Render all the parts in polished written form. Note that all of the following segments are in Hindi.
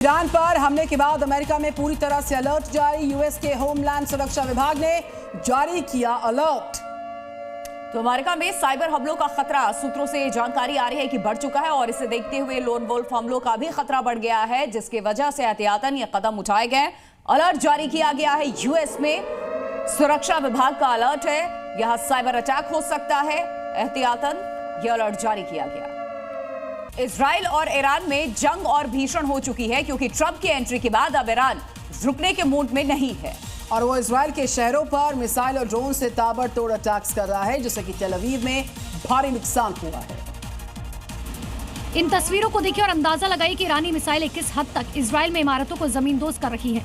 ईरान पर हमले के बाद अमेरिका में पूरी तरह से अलर्ट जारी। यूएस के होमलैंड सुरक्षा विभाग ने जारी किया अलर्ट। तो अमेरिका में साइबर हमलों का खतरा, सूत्रों से जानकारी आ रही है कि बढ़ चुका है और इसे देखते हुए लोन वोल्फ हमलों का भी खतरा बढ़ गया है, जिसकी वजह से एहतियातन ये कदम उठाए गए। अलर्ट जारी किया गया है। यूएस में सुरक्षा विभाग का अलर्ट है, यहां साइबर अटैक हो सकता है, एहतियातन यह अलर्ट जारी किया गया। इजराइल और ईरान में जंग और भीषण हो चुकी है, क्योंकि ट्रंप की एंट्री के बाद अब ईरान रुकने के मूड में नहीं है और वो इजराइल के शहरों पर मिसाइल और ड्रोन से ताबड़तोड़ अटैक्स कर रहा है, जिससे कि तेल अवीव में भारी नुकसान हुआ है। इन तस्वीरों को देखिए और अंदाजा लगाइए कि ईरानी मिसाइलें किस हद तक इजराइल में इमारतों को जमींदोज कर रही है।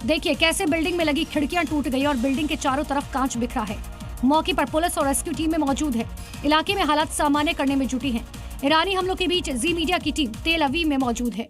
देखिए कैसे बिल्डिंग में लगी खिड़कियां टूट गई और बिल्डिंग के चारों तरफ कांच बिखरा है। मौके पर पुलिस और रेस्क्यू टीमें मौजूद है, इलाके में हालात सामान्य करने में जुटी है। ईरानी हमलों के बीच जी मीडिया की टीम तेल अवीव में मौजूद है।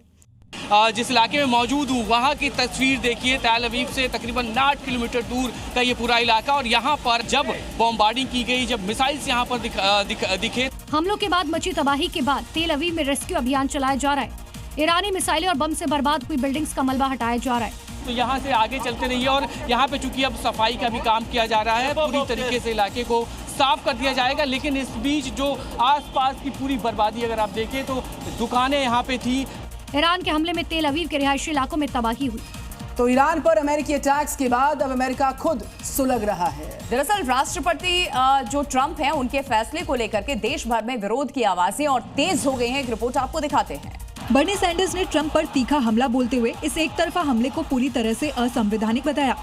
जिस इलाके में मौजूद हूँ वहाँ की तस्वीर देखिए। तेल अवीव से तकरीबन 8 किलोमीटर दूर का ये पूरा इलाका, और यहाँ पर जब बॉम्बार्डिंग की गई, जब मिसाइल्स यहाँ पर दिखे। हमलों के बाद मची तबाही के बाद तेल अवीव में रेस्क्यू अभियान चलाया जा रहा है। ईरानी मिसाइलें और बम से बर्बाद हुई बिल्डिंग्स का मलबा हटाया जा रहा है। तो यहाँ से आगे चलते रहिए, और यहाँ पे चूंकि अब सफाई का भी काम किया जा रहा है, पूरी तरीके से इलाके को साफ कर दिया जाएगा। लेकिन इस बीच जो आसपास की पूरी बर्बादी अगर आप देखें तो दुकानें यहाँ पे थी। ईरान के हमले में तेल अवीव के रिहायशी इलाकों में तबाही हुई। तो ईरान पर अमेरिकी अटैक्स के बाद अब अमेरिका खुद सुलग रहा है। दरअसल राष्ट्रपति जो ट्रंप हैं, उनके फैसले को लेकर के देश भर में विरोध की आवाजें और तेज हो गई हैं। एक रिपोर्ट आपको दिखाते हैं। बर्नी सैंडर्स ने ट्रंप पर तीखा हमला बोलते हुए इस एक तरफा हमले को पूरी तरह से असंवैधानिक बताया।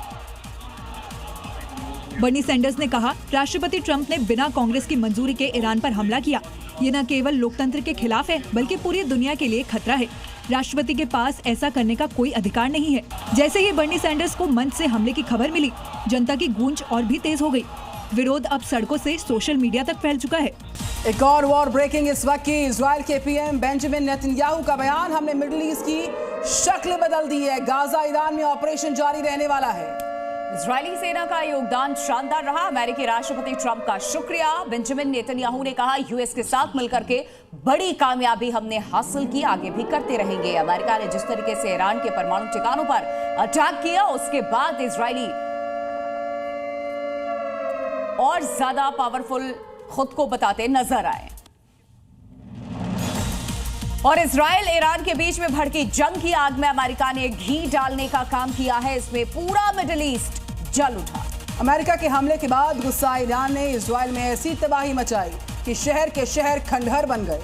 बर्नी सैंडर्स ने कहा, राष्ट्रपति ट्रंप ने बिना कांग्रेस की मंजूरी के ईरान पर हमला किया। ये न केवल लोकतंत्र के खिलाफ है, बल्कि पूरी दुनिया के लिए खतरा है। राष्ट्रपति के पास ऐसा करने का कोई अधिकार नहीं है। जैसे ही बर्नी सैंडर्स को मंच से हमले की खबर मिली, जनता की गूंज और भी तेज हो गई। विरोध अब सड़कों से सोशल मीडिया तक फैल चुका है। एक और वॉर ब्रेकिंग इस वक्त की इजराइल के पीएम बेंजामिन नेतन्याहू का बयान, हमने मिडिल ईस्ट की शक्ल बदल दी है, गाजा ईरान में ऑपरेशन जारी रहने वाला है। इजरायली सेना का योगदान शानदार रहा, अमेरिकी राष्ट्रपति ट्रंप का शुक्रिया। बेंजामिन नेतन्याहू ने कहा, यूएस के साथ मिलकर के बड़ी कामयाबी हमने हासिल की, आगे भी करते रहेंगे। अमेरिका ने जिस तरीके से ईरान के परमाणु ठिकानों पर अटैक किया, उसके बाद इजरायली और ज्यादा पावरफुल खुद को बताते नजर आए। और इजराइल ईरान के बीच में भड़की जंग की आग में अमेरिका ने घी डालने का काम किया है। इसमें पूरा मिडिल ईस्ट जल उठा। अमेरिका के हमले के बाद गुस्सा ईरान ने इजराइल में ऐसी तबाही मचाई कि शहर के शहर खंडहर बन गए।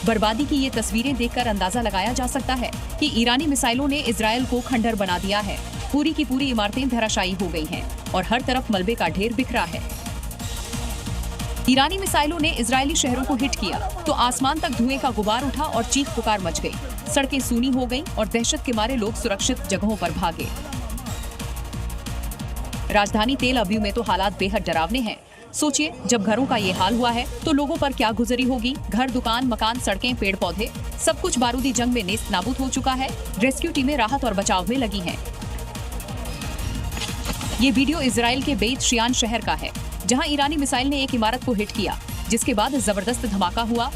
बर्बादी की ये तस्वीरें देखकर अंदाजा लगाया जा सकता है कि ईरानी मिसाइलों ने इजराइल को खंडहर बना दिया है। पूरी की पूरी इमारतें धराशायी हो गई हैं और हर तरफ मलबे का ढेर बिखरा है। ईरानी मिसाइलों ने इजरायली शहरों को हिट किया तो आसमान तक धुएं का गुबार उठा और चीख पुकार मच गई। सड़कें सूनी हो गईं और दहशत के मारे लोग सुरक्षित जगहों पर भागे। राजधानी तेल अवीव में तो हालात बेहद डरावने हैं। सोचिए, जब घरों का ये हाल हुआ है तो लोगों पर क्या गुजरी होगी। घर, दुकान, मकान, सड़कें, पेड़ पौधे, सब कुछ बारूदी जंग में नेस्त नाबूद हो चुका है। रेस्क्यू टीमें राहत और बचाव में लगी हैं। ये वीडियो इजराइल के बेत शियान शहर का है, जहां ईरानी मिसाइल ने एक इमारत को हिट किया, जिसके बाद जबरदस्त धमाका हुआ